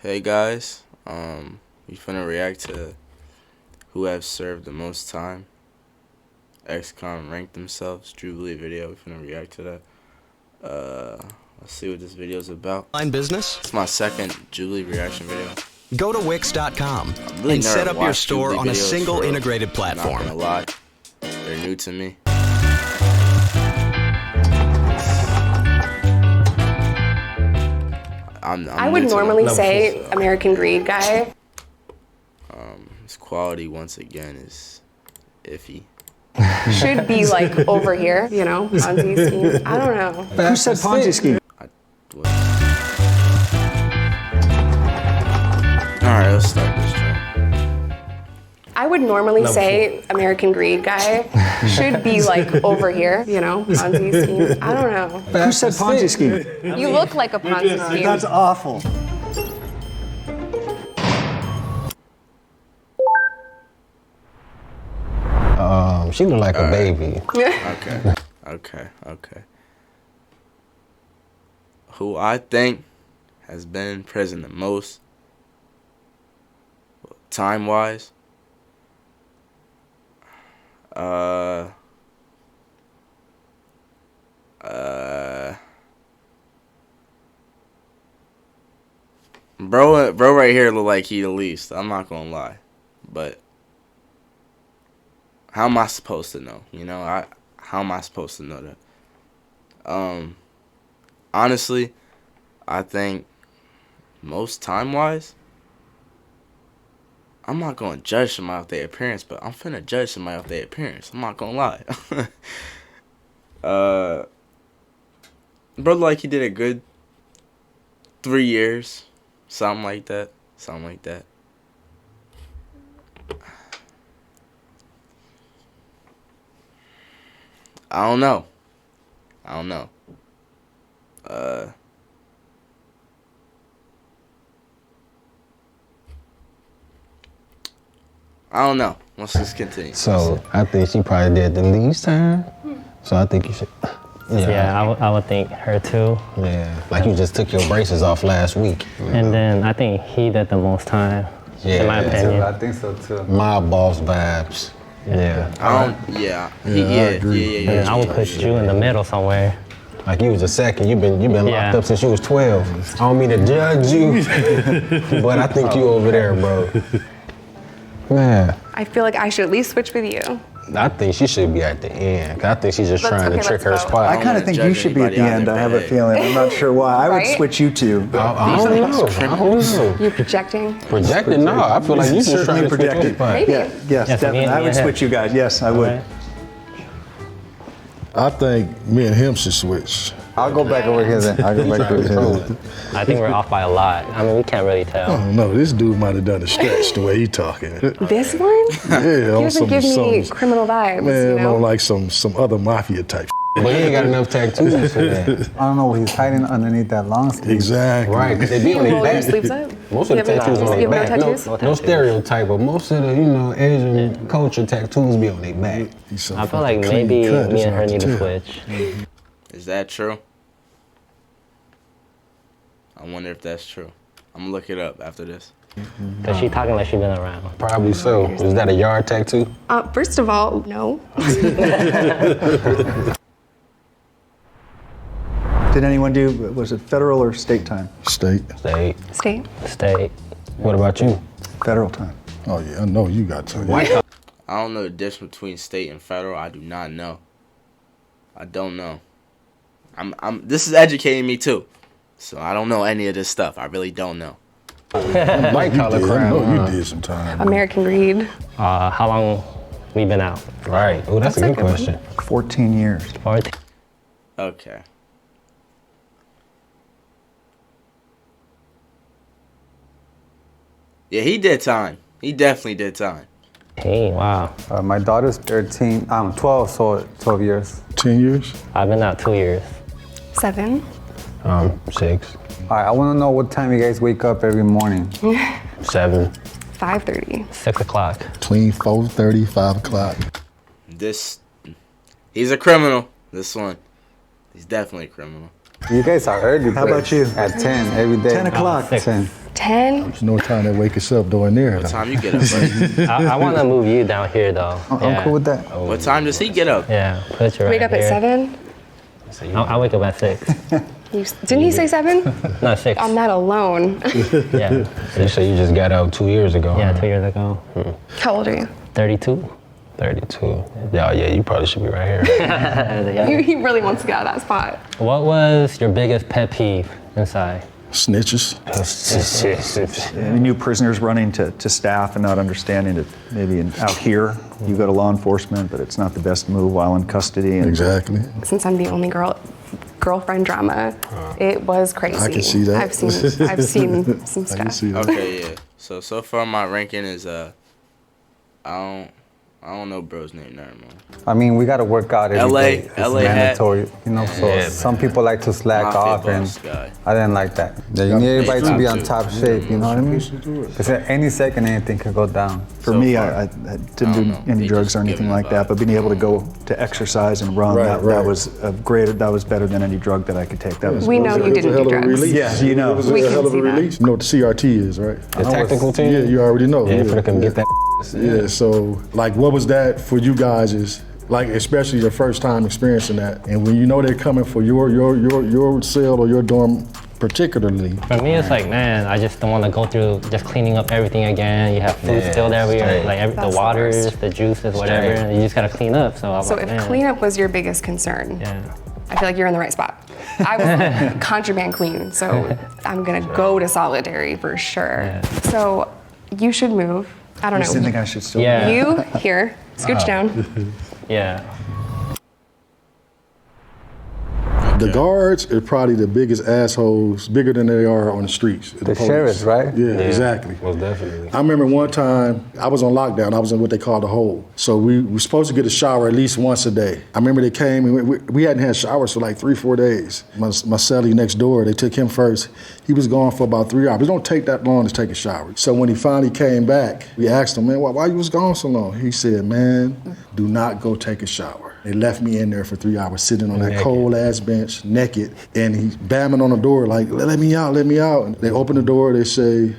Hey guys, we finna react to who have served the most time. XCOM ranked themselves, Jubilee video. We finna react to that. Let's see what this video's about. Online business? It's my second Jubilee reaction video. Go to Wix.com Really and set never up your watched store Jubilee on a videos single for real. integrated platform. Not gonna lie, they're new to me. I would normally say American Greed guy. His quality once again is iffy. Should be like over here, you know, Ponzi scheme. I don't know. Who said Ponzi scheme? Alright, let's start this joint. I would normally say American Greed guy. Should be like over here, you know, Ponzi scheme. I don't know. Who said Ponzi scheme? You look like a Ponzi scheme. That's awful. She look like a baby. Okay. Who I think has been in prison the most, time-wise, bro right here look like he the least. I'm not gonna lie, but how am I supposed to know? You know, how am I supposed to know that? Honestly, I think most time-wise, I'm not gonna judge somebody off their appearance, but I'm finna judge somebody off their appearance. I'm not gonna lie. Bro, like he did a good 3 years, something like that. I don't know. I don't know. Let's just continue. So I think she probably did the least time. So I think you should. Yeah, I would think her too. Yeah, like you just took your braces off last week. And then I think he did the most time, in my opinion. I think so too. Mob boss vibes. Yeah. I would put you in the middle somewhere. Like you was a second. You've been locked up since you was 12. I don't mean to judge you, but I think you over there, bro. Man. I feel like I should at least switch with you. I think she should be at the end. 'Cause I think she's just trying to trick her spot. I kind of think you should be at the end. I have a feeling. I'm not sure why. I would switch you two. I don't know. You're projecting? Projecting? No, I feel like you just trying to switch your spot. Maybe. Yes, definitely. I would switch you guys. Yes, I would. I think me and him should switch. I'll go back over here then. I'll go back over here. I think we're off by a lot. I mean, we can't really tell. I don't know. This dude might have done a stretch the way he talking. This one? Yeah, He doesn't give me criminal vibes, Man, you know? on like some other mafia type. But he ain't got enough tattoos for that. I don't know what he's hiding underneath that long sleeve. Exactly. Right, because they be on their Roll your back. sleeves up. Most of the tattoos on You their have no back. tattoos? No stereotype, but most of the, Asian culture tattoos be on their back. I feel like maybe me and her need to switch. Is that true? I wonder if that's true. I'm gonna look it up after this. Because she talking like she been around. Probably so. Is that a yard tattoo? First of all, no. Did anyone do, was it federal or state time? State. State. What about you? Federal time. Oh yeah, I know you got to. I don't know the difference between state and federal. I do not know. I don't know. This is educating me too. So I don't know any of this stuff. I really don't know. White collar crime. I know you did some time. American Greed. How long we been out? Right. Oh, that's a good question. 14 years. 14. Okay. Yeah, he did time. He definitely did time. Hey, wow. My daughter's 13. I'm 12, so 12 years. 10 years? I've been out 2 years. 7. 6. All right, I want to know what time you guys wake up every morning. 7. 5:30. 6 o'clock. Between 4:30, 5 o'clock. He's a criminal. This one. He's definitely a criminal. You guys are early. How about you? At 10 every day. 10 o'clock. 6. 10. 10? There's no time to wake us up doing there. What time you get up, buddy? I want to move you down here though. I'm cool with that. What time does he get up? Yeah, put you right Wake up here. at 7? I wake up at 6. Didn't he say 7? No, 6. I'm not alone. Yeah. You say you just got out 2 years ago. Yeah, huh? 2 years ago. How old are you? 32. 32. Yeah, you probably should be right here. He really wants to get out of that spot. What was your biggest pet peeve inside? Snitches. New prisoners running to staff and not understanding that maybe out here you go to law enforcement, but it's not the best move while in custody. And Exactly. Since I'm the only girlfriend drama, it was crazy. I can see that. I've seen some I stuff. can see that. Okay, yeah. So far my ranking is I don't know bro's name no more. I mean, we got to work out every LA day. It's mandatory, you know. So Yeah, some people like to slack Mafia off, and boss guy. I didn't like that. Yeah, you need everybody to be on too. top shape. You know what I mean? Because at any second, anything could go down. For So me, far, I didn't do know. any They drugs just or give anything me like the that, vibe. but being able to go to exercise and run, Right, that right. was better than any drug that I could take. That was We know you It was a didn't hell do of a drugs. release. Yeah, you know. It was We a can hell of a see that. release. You know what the CRT is, right? The tactical team? Yeah, you already know. Yeah, for them get that. Yeah, so like what was that for you guys is like especially your first time experiencing that, and when you know they're coming for your cell or your dorm particularly. For me, it's like, man, I just don't want to go through just cleaning up everything again. You have food Yeah, still there, straight. like the That's the waters, worst. the juices, whatever. Straight. And you just gotta clean up. So I was So like, if man. cleanup was your biggest concern, Yeah. I feel like you're in the right spot. I was a contraband queen, so I'm gonna go to solitary for sure. Yeah. So you should move. I don't I just didn't think know. I should still. Yeah. You here, scooch down. Yeah. The guards are probably the biggest assholes, bigger than they are on the streets. The sheriffs, right? Yeah, exactly. Most definitely. I remember one time I was on lockdown. I was in what they call the hole. So we were supposed to get a shower at least once a day. I remember they came and we hadn't had showers for like 3-4 days. My cellie next door, they took him first. He was gone for about 3 hours. It don't take that long to take a shower. So when he finally came back, we asked him, man, why you was gone so long? He said, man, do not go take a shower. They left me in there for 3 hours sitting on that Naked. cold ass bench, naked, and he's bamming on the door like, let me out, let me out. And they open the door, they say,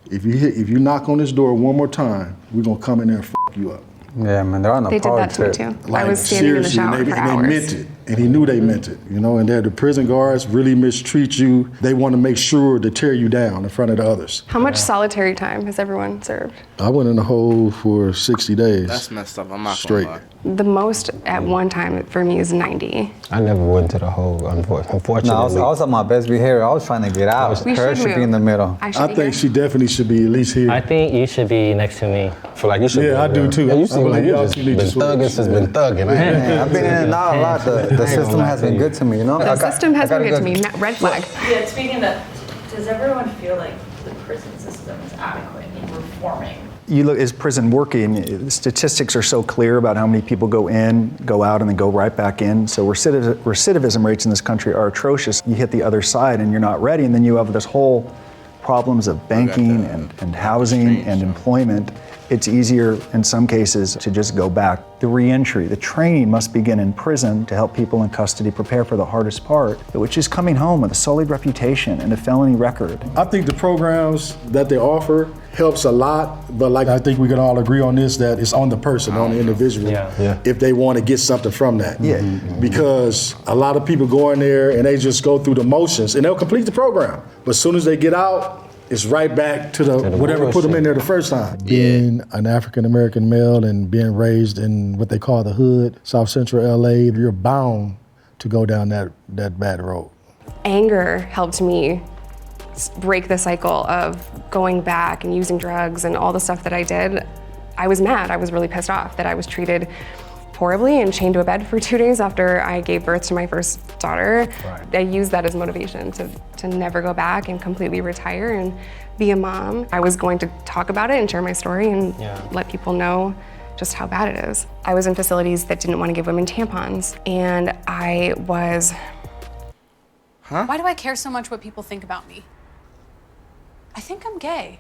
if you knock on this door one more time, we're gonna come in there and f you up. Yeah, man, they're on a They did power that to me trip. too. I was standing in the seriously, shower and for they hours. meant it, and he knew they meant it, you know. And the prison guards really mistreat you. They want to make sure to tear you down in front of the others. How much solitary time has everyone served? I went in the hole for 60 days. That's messed up. I'm not Straight. gonna lie. The most at one time for me is 90. I never went to the hole, unfortunately. No, I was on my best behavior. I was trying to get out. We Her should should be move. in the middle. I should I be think here. she definitely should be at least here. I think you should be next to me. feel like you should. Yeah, be I do there. too. Yeah, I you seem like believe you y'all just two need been to switch. thugging since been thugging. I ain't- Yeah, I've been in and out a lot. The system has been good to me, you know? The system has been good to me. Red flag. Yeah, speaking of that, does everyone feel like the prison system is adequate in reforming? You look, is prison working? The statistics are so clear about how many people go in, go out, and then go right back in. So recidivism rates in this country are atrocious. You hit the other side and you're not ready, and then you have this whole problems of banking and housing and employment. It's easier in some cases to just go back. The reentry, the training must begin in prison to help people in custody prepare for the hardest part, which is coming home with a solid reputation and a felony record. I think the programs that they offer helps a lot, but like I think we can all agree on this, that it's on the person, on the individual, Yeah. if they want to get something from that. Yeah. Because a lot of people go in there and they just go through the motions and they'll complete the program. But as soon as they get out, it's right back to the whatever put them in there the first time. Being an African American male and being raised in what they call the hood, South Central LA, you're bound to go down that bad road. Anger helped me break the cycle of going back and using drugs and all the stuff that I did. I was mad. I was really pissed off that I was treated horribly and chained to a bed for 2 days after I gave birth to my first daughter. I used that as motivation to never go back and completely retire and be a mom. I was going to talk about it and share my story and let people know just how bad it is. I was in facilities that didn't want to give women tampons, and I was... Why do I care so much what people think about me? I think I'm gay.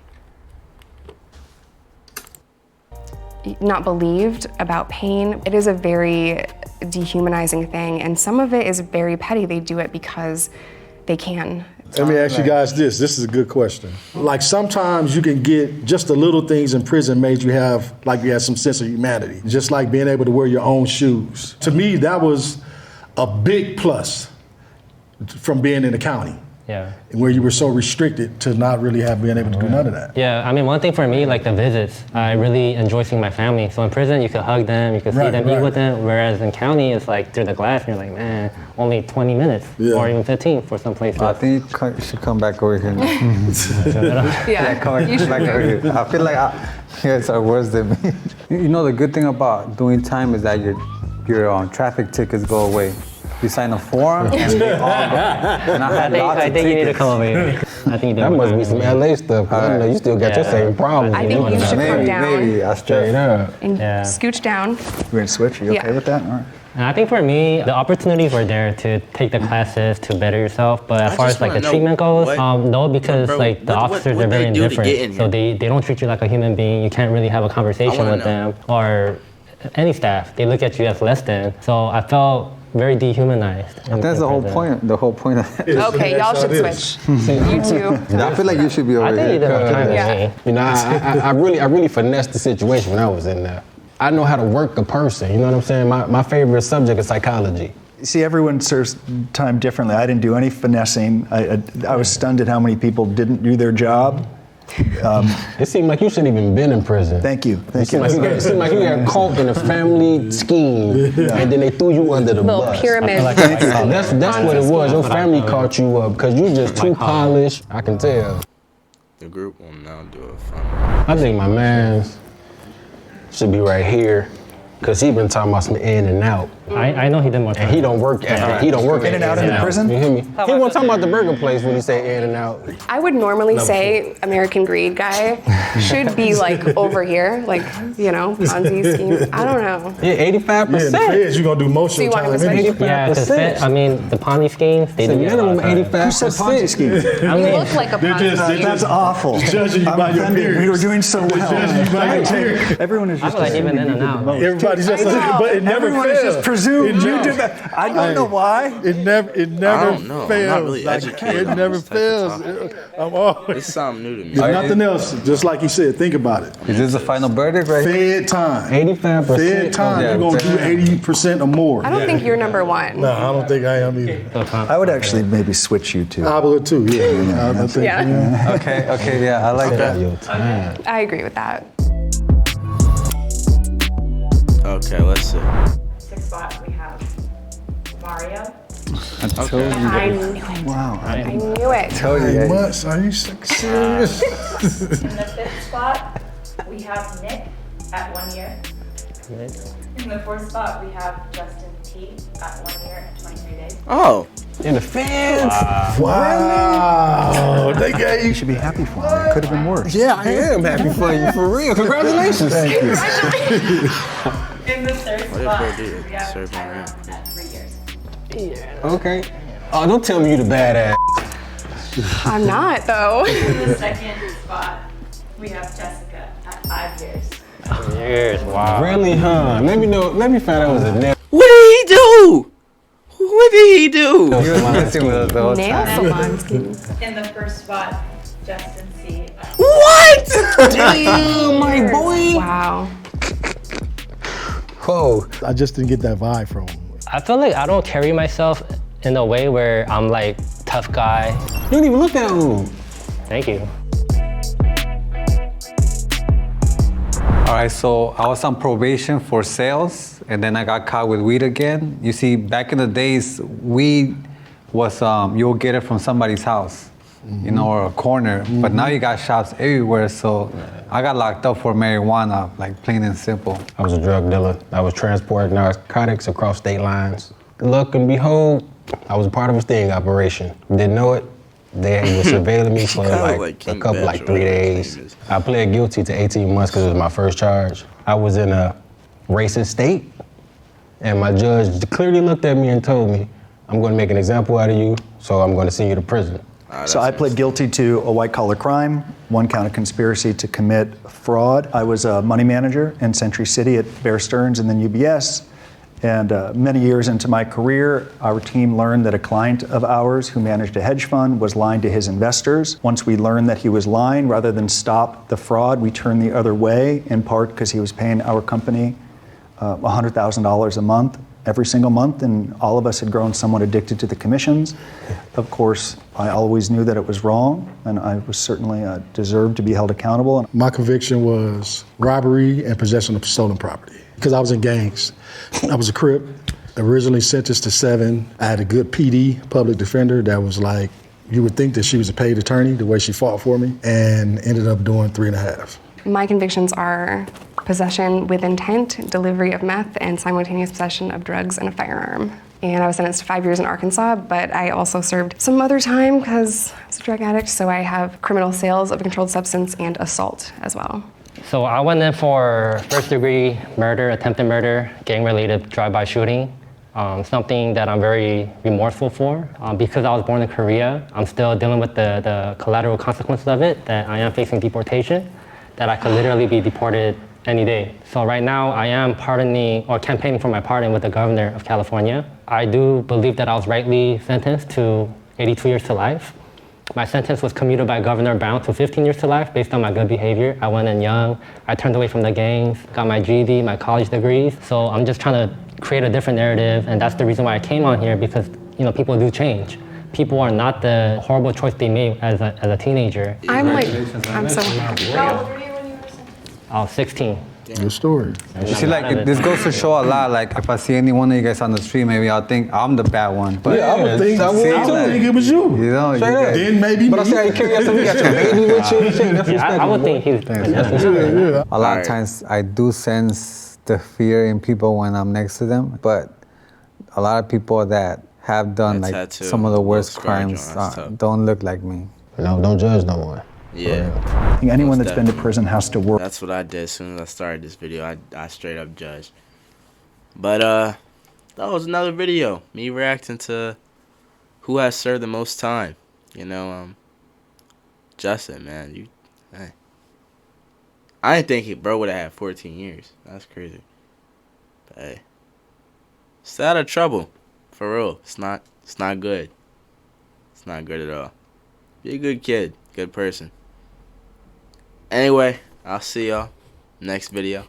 not believed about pain. It is a very dehumanizing thing, and some of it is very petty. They do it because they can. Let me ask you guys this. This is a good question. Like sometimes you can get just the little things in prison made you have, like you had some sense of humanity. Just like being able to wear your own shoes. To me, that was a big plus from being in the county. Yeah. Where you were so restricted to not really have been able to do none of that. Yeah, I mean, one thing for me, like the visits, I really enjoy seeing my family. So in prison, you could hug them, you could see them, eat with them, whereas in county, it's like through the glass, and you're like, man, only 20 minutes or even 15 for some places. I think you should come back over here now. Yeah, come you should back over here. I feel like you guys are worse than me. You know, the good thing about doing time is that your traffic tickets go away. You sign a form and they all go. And I think you need to come over here. I think that must be some LA stuff. I know you still got your same problem. I think you should come down maybe I straight up. and scooch down. We're gonna switch. Are you okay with that? All right. And I think for me, the opportunities were there to take the classes to better yourself. But as far as like the treatment goes, no, because like the officers are very indifferent. So they don't treat you like a human being. You can't really have a conversation with them or any staff. They look at you as less than. So I felt very dehumanized. That's the whole point. The whole point of it. Okay, y'all should switch. You two. I feel like you should be over here. You know, I really finessed the situation when I was in there. I know how to work a person. You know what I'm saying? My favorite subject is psychology. See, everyone serves time differently. I didn't do any finessing. I was stunned at how many people didn't do their job. It seemed like you shouldn't even been in prison. Thank you. It seemed like you got caught in a family scheme, and then they threw you under the Little bus. pyramid. That's what it was. Your family caught you up because you just too polished. I can tell. The group will now do a fun. I think my man should be right here. Cause he been talking about some in and out. I know he did more time. And he don't work in and out in the prison. You hear me? He wasn't talking about the burger place when he say in and out. I would normally say American Greed guy should be like over here, like, you know, Ponzi scheme. I don't know. Yeah, 85%. Yeah, in the feds, you're gonna do most So of you the want him time. to Anyway. Yeah, because I mean, the Ponzi schemes, they do minimum 85%. Who said Ponzi scheme? I You mean, look like a Ponzi scheme. That's awful. Judging you I'm by your offended. peers. We were doing so well. Judging you by your peers. Everyone is I just feel like even assuming in you and did the out. most. Everybody's just, but it never Everyone fails. is just presumed It you never- did that. I don't know why. It never I don't know. I'm fails. not really educated It on never this type of fails. topic. I'm always. It's something new to me. If nothing else, just like he said, think about it. Is this the final verdict right here? Fed time. 85%. Fed time. Yeah, You're gonna do 80% or more. I don't think you're number one. No, I don't think I am either. I would actually maybe switch you two. I would too. Yeah. I think, Yeah, Okay, yeah, I like that. Your time. I agree with that. Okay, let's see. Sixth spot, we have Mario. I told you. I knew it. Wow. I knew it. Told you. 9 Yeah. months? Are you serious? In the fifth spot, we have Nick at 1 year. In the fourth spot, we have Justin T at 1 year and 23 days. Oh, In the feds. Wow. They gave You should be happy for me. It could have been worse. Yeah, I am happy for you. For real. Congratulations. Thank you. In the third what spot, if they did? we have Serve Tyrone around. at 3 years. Okay. Oh, don't tell me you the badass. I'm not though. In the second spot, we have Jessica at 5 years. years, wow. Really, huh? Let me find out it was a nail. what did he do? What did he do? You were messing with us the whole Nail time. salon scheme. In the first spot, Justin C. What? Damn, my boy. Wow. Whoa. I just didn't get that vibe from him. I feel like I don't carry myself in a way where I'm like tough guy. You didn't even look that old. Thank you. All right, so I was on probation for sales, and then I got caught with weed again. You see, back in the days, weed was you'll get it from somebody's house, you know, or a corner. But now you got shops everywhere, so I got locked up for marijuana, like plain and simple. I was a drug dealer. I was transporting narcotics across state lines. Look and behold, I was a part of a sting operation. Didn't know it. They were surveilling me for like a couple, like 3 days. I pled guilty to 18 months because it was my first charge. I was in a racist state, and my judge clearly looked at me and told me, I'm going to make an example out of you, so I'm going to send you to prison. So I pled guilty to a white-collar crime, 1 count of conspiracy to commit fraud. I was a money manager in Century City at Bear Stearns and then UBS, And many years into my career, our team learned that a client of ours who managed a hedge fund was lying to his investors. Once we learned that he was lying, rather than stop the fraud, we turned the other way, in part because he was paying our company $100,000 a month, every single month, and all of us had grown somewhat addicted to the commissions. Of course, I always knew that it was wrong, and I was certainly deserved to be held accountable. My conviction was robbery and possession of stolen property, because I was in gangs. I was a Crip, originally sentenced to 7. I had a good PD, public defender, that was like, you would think that she was a paid attorney, the way she fought for me, and ended up doing 3.5. My convictions are possession with intent, delivery of meth, and simultaneous possession of drugs and a firearm. And I was sentenced to 5 years in Arkansas, but I also served some other time because I was a drug addict, so I have criminal sales of a controlled substance and assault as well. So I went in for first-degree murder, attempted murder, gang-related drive-by shooting. Something that I'm very remorseful for. Because I was born in Korea, I'm still dealing with the collateral consequences of it, that I am facing deportation, that I could literally be deported any day. So right now I am pardoning or campaigning for my pardon with the governor of California. I do believe that I was rightly sentenced to 82 years to life. My sentence was commuted by Governor Brown to 15 years to life based on my good behavior. I went in young, I turned away from the gangs, got my GED, my college degrees. So I'm just trying to create a different narrative, and that's the reason why I came on here, because people do change. People are not the horrible choice they made as a teenager. I'm so happy. How old were you when you were sentenced? I was 16. Good story. You see, like, this goes to show a lot. Like, if I see any one of you guys on the street, maybe I'll think I'm the bad one. But yeah, I would think it was you. You know, then maybe But I see how you carry yourself. You got your baby with you. Shit, that's I would think he's a lot of times I do sense the fear in people when I'm next to them, but a lot of people that have done like some of the worst crimes don't look like me. No, don't judge no more. Yeah. I think anyone that's been to prison has to work. That's what I did as soon as I started this video. I straight up judged. But that was another video. Me reacting to who has served the most time. Justin, man. Hey. I didn't think bro would have had 14 years. That's crazy. But hey. Stay out of trouble. For real. It's not good. It's not good at all. Be a good kid. Good person. Anyway, I'll see y'all next video.